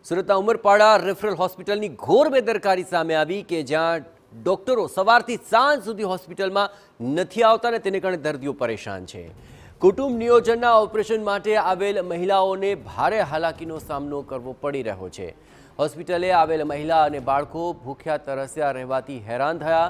સુરતના ઉમરપાડા રેફરલ હોસ્પિટલની ઘોર બેદરકારી સામે આવી કે જ્યાં ડોક્ટરો સવારથી સાંજ સુધી હોસ્પિટલમાં નથી આવતા ને તેને કારણે દર્દીઓ પરેશાન છે। કુટુંબ નિયોજનના ઓપરેશન માટે આવેલ મહિલાઓને ભારે હાલાકીનો સામનો કરવો પડી રહ્યો છે। હોસ્પિટલે આવેલ મહિલા અને બાળકો ભૂખ્યા તરસ્યા રહેવાથી હેરાન થયા।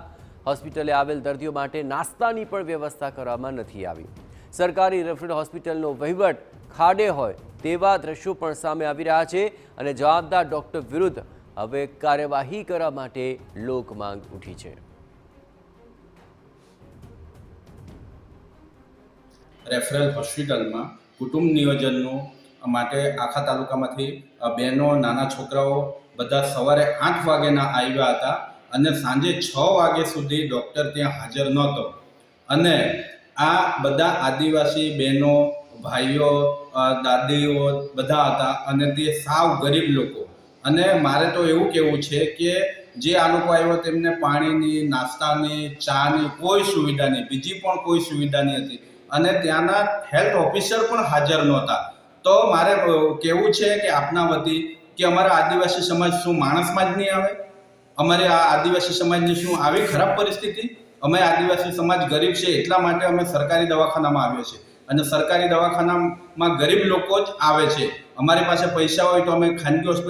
હોસ્પિટલે આવેલ દર્દીઓ માટે નાસ્તાની પણ વ્યવસ્થા કરવામાં નથી આવી। સરકારી રેફરલ હોસ્પિટલનો વહીવટ ખાડે હોય તેવા દ્રશ્યો પણ સામે આવી રહ્યા છે અને જવાબદાર ડોક્ટર વિરુદ્ધ હવે કાર્યવાહી કરવા માટે લોક માંગ ઉઠી છે। રેફરલ હોસ્પિટલમાં કુટુંબ નિયોજનનું માટે આખા તાલુકામાંથી બહેનો નાના છોકરાઓ બધા સવારે 8 વાગ્યાના આવ્યા હતા અને સાંજે 6 વાગ્યા સુધી ડૉક્ટર ત્યાં હાજર નહોતો અને આ બધા આદિવાસી બહેનો ભાઈઓ દાદીઓ બધા હતા અને તે સાવ ગરીબ લોકો અને મારે તો એવું કહેવું છે કે જે આ લોકો આવ્યો તેમને પાણીની નાસ્તાની ચાની કોઈ સુવિધા નહીં, બીજી પણ કોઈ સુવિધા નહીં હતી અને ત્યાંના હેલ્થ ઓફિસર પણ હાજર નહોતા। તો મારે કહેવું છે કે આપના વતી કે અમારા આદિવાસી સમાજ શું માણસમાં જ નહીં આવે? અમારે આ આદિવાસી સમાજની શું આવી ખરાબ પરિસ્થિતિ? અમે આદિવાસી સમાજ ગરીબ છે એટલા માટે અમે સરકારી દવાખાનામાં આવ્યો છે અને સરકારી દવાખાનામાં ગરીબ લોકો જ આવે છે। અમારી પાસે પૈસા હોય તો અમે ખાનગી હોસ્પિટલ